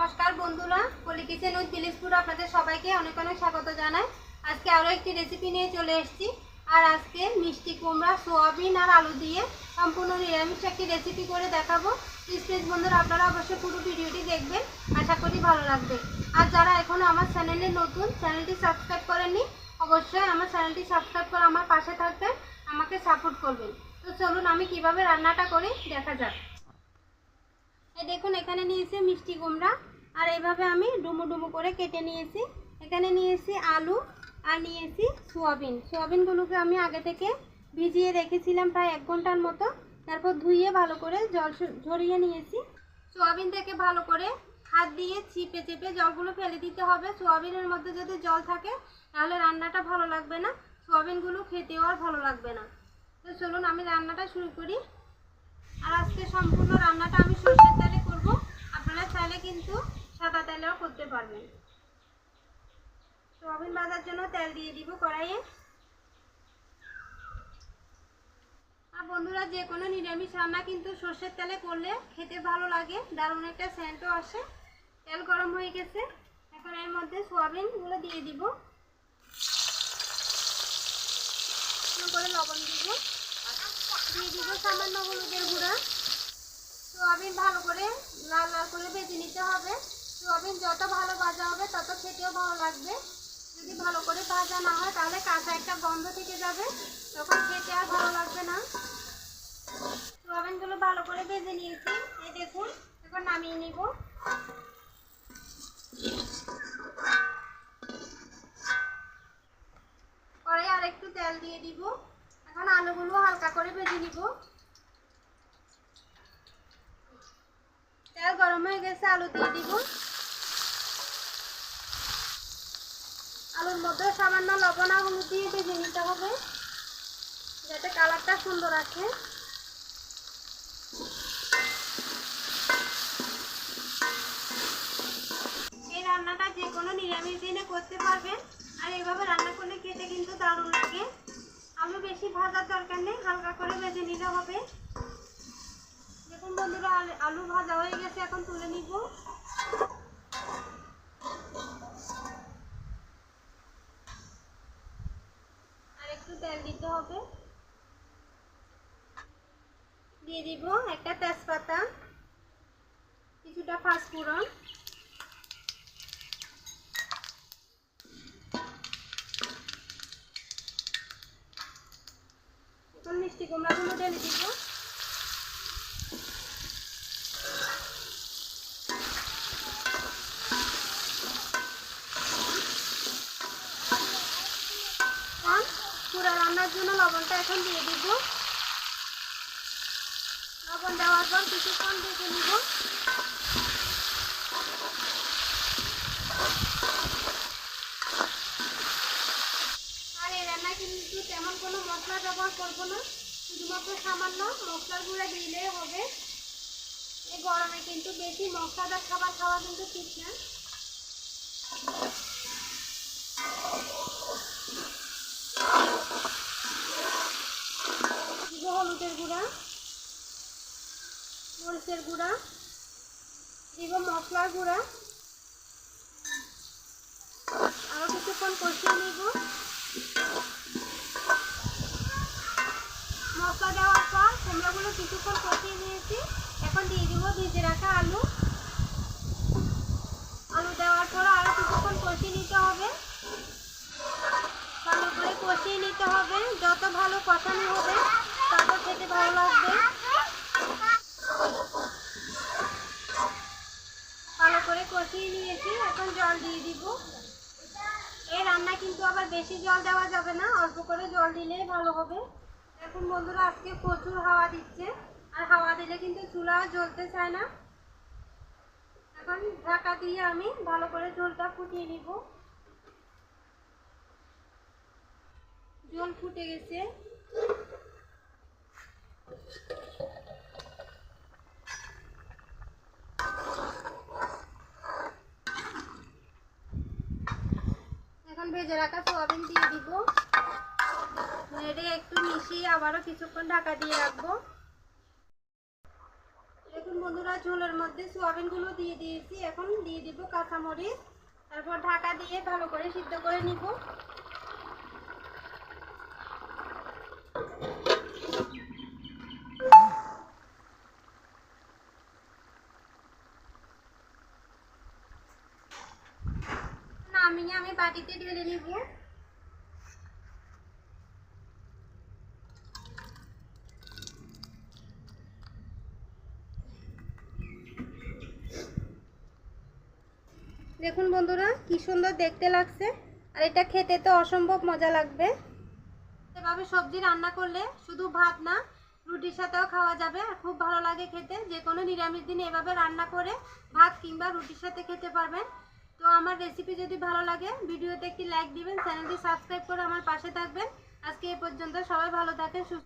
নমস্কার বন্ধুরা, পলি kitchen with বিলিসপুর আপনাদের সবাইকে অনেক অনেক স্বাগত জানাই। আজকে আরও একটি রেসিপি নিয়ে চলে এসেছি। আর আজকে মিষ্টি কুমড়া, সোয়াবিন আর আলু দিয়ে সম্পূর্ণ নিরামিষ একটি রেসিপি করে দেখাবো। প্লিজ বন্ধুরা, আপনারা অবশ্যই পুরো ভিডিওটি দেখবেন, আশা করি ভালো লাগবে। আর যারা এখনও আমার চ্যানেলে নতুন, চ্যানেলটি সাবস্ক্রাইব করেননি, অবশ্যই আমার চ্যানেলটি সাবস্ক্রাইব করে আমার পাশে থাকবেন, আমাকে সাপোর্ট করবেন। তো চলুন আমি কিভাবে রান্নাটা করি দেখা যাক। এই দেখুন, এখানে নিয়েছি মিষ্টি কুমড়া আর এইভাবে আমি ডুমু ডুমু করে কেটে নিয়েছি। এখানে নিয়েছি আলু আর নিয়েছি সোয়াবিনগুলোকে আমি আগে থেকে ভিজিয়ে রেখেছিলাম প্রায় 1 ঘন্টার মতো। তারপর ধুইয়ে ভালো করে জল ঝরিয়ে নিয়েছি। সোয়াবিন থেকে ভালো করে হাত দিয়ে চিপে চেপে জলগুলো ফেলে দিতে হবে। সোয়াবিনের মধ্যে যদি জল থাকে তাহলে রান্নাটা ভালো লাগবে না, সোয়াবিনগুলো খেতেও আর ভালো লাগবে না। তো চলুন আমি রান্নাটা শুরু করি। আর আজকে সম্পূর্ণ রান্নাটা আমি সরষের তেলে করব, আপনারা চাইলে কিন্তু সাদা তেলেও করতে পারবেন। সোয়াবিন ভাজার জন্য তেল দিয়ে দিব কড়াইয়ে। আর বন্ধুরা, যে কোনো নিরামিষ রান্না কিন্তু সরষের তেলে করলে খেতে ভালো লাগে, দারুণ একটা সেন্টও আসে। তেল গরম হয়ে গেছে, এখন এর মধ্যে সোয়াবিনগুলো দিয়ে দিব, করে লবণ দিব, দিয়ে দিব সামান্য হলুদের গুঁড়া। সোয়াবিন ভালো করে লাল লাল করে ভেজে নিতে হবে। সোয়াবিন যত ভালো ভাজা হবে তত খেতেও ভালো লাগবে। যদি ভালো করে ভাজা না হয় তাহলে কাঁচা একটা গন্ধ থেকে যাবে, তখন খেতে আর ভালো লাগবে না। সোয়াবিনগুলো ভালো করে ভেজে নিয়েছি, এই দেখুন। এখন নামিয়ে নিব। পরে আর একটু তেল দিয়ে দিব। এখন আলুগুলো হালকা করে ভেজে নিব। তেল গরম হয়ে গেছে, আলু দিয়ে দিব। আলুর মধ্যে সামান্য লবণ আর হলুদ দিয়ে ভেজে নিতে হবে, যাতে কালারটা সুন্দর আসে। এই রান্নাটা যে কোনো নিরামিষ দিনে করতে পারবেন, আর এইভাবে রান্না করলে খেতে কিন্তু দারুণ লাগে। আলু বেশি ভাজার দরকার নেই, হালকা করে ভেজে নিতে হবে। দেখুন বন্ধুরা, আলু ভাজা হয়ে গেছে, এখন তুলে নিব। আর একটু তেল দিতে হবে, দিয়ে দিব একটা তেজপাতা, কিছুটা পাঁচফোড়ন, এখন মিষ্টি কুমড়াগুলো ঢেলে দিব। পুরো রান্নার জন্য লবণটা এখন দিয়ে দিব। লবণ দেওয়ার পর কিছুক্ষণ ভেজে নিব। আর এই রান্না কিন্তু তেমন কোনো মশলা ব্যবহার করবো না, শুধুমাত্র সামান্য মশলার গুঁড়া দিলেই হবে। এই গরমে কিন্তু বেশি মশলাদার খাবার খাওয়া কিন্তু ঠিক না। দিব হলুদের গুঁড়া, মরিচের গুঁড়া, দিব মশলার গুঁড়া। আরও কিছুক্ষণ কষিয়ে নিব। মশলা দেওয়ার পর কুমড়াগুলো কিছুক্ষণ কষিয়ে নিয়েছি, এখন দিয়ে দিব ভেজে রাখা আলু। আলু দেওয়ার পর আরও কিছুক্ষণ কষিয়ে নিতে হবে, ভালো করে কষিয়ে নিতে হবে। যত ভালো কষানো হবে তত খেতে ভালো লাগবে। ভালো করে কষিয়ে নিয়েছি, এখন জল দিয়ে দিব। এই রান্না কিন্তু আবার বেশি জল দেওয়া যাবে না, অল্প করে জল দিলেই ভালো হবে। এখন বন্ধুরা, আজকে প্রচুর হাওয়া দিচ্ছে, আর হাওয়া দিলে কিন্তু চুলা জ্বলতে চায় না। এখন ঢাকা দিয়ে আমি ভালো করে ঝোলটা ফুটিয়ে নিব। ঝোল ফুটে গেছে, এখন ভেজে রাখা সোয়াবিন দিয়ে দিব। নেড়ে একটু মিশিয়ে আবারও কিছুক্ষণ ঢাকা দিয়ে রাখবো। দেখুন বন্ধুরা, ঝোলের মধ্যে সোয়াবিনগুলো দিয়ে দিয়েছি। এখন দিয়ে দিব কাঁচামরিচ, তারপর ঢাকা দিয়ে ভালো করে সিদ্ধ করে নিব। নামিয়ে আমি বাটিতে ঢেলে নিব। দেখুন বন্ধুরা কি সুন্দর দেখতে লাগছে, আর এটা খেতে তো অসম্ভব মজা লাগবে। এভাবে সবজি রান্না করলে শুধু ভাত না, রুটির সাথেও খাওয়া যাবে, আর খুব ভালো লাগে খেতে। যে কোনো নিরামিষ দিনে এভাবে রান্না করে ভাত কিংবা রুটির সাথে খেতে পারবেন। তো আমার রেসিপি যদি ভালো লাগে ভিডিওতে একটি লাইক দিবেন, চ্যানেলটি সাবস্ক্রাইব করে আমার পাশে থাকবেন। আজকে এই পর্যন্ত, সবাই ভালো থাকেন, সুস্থ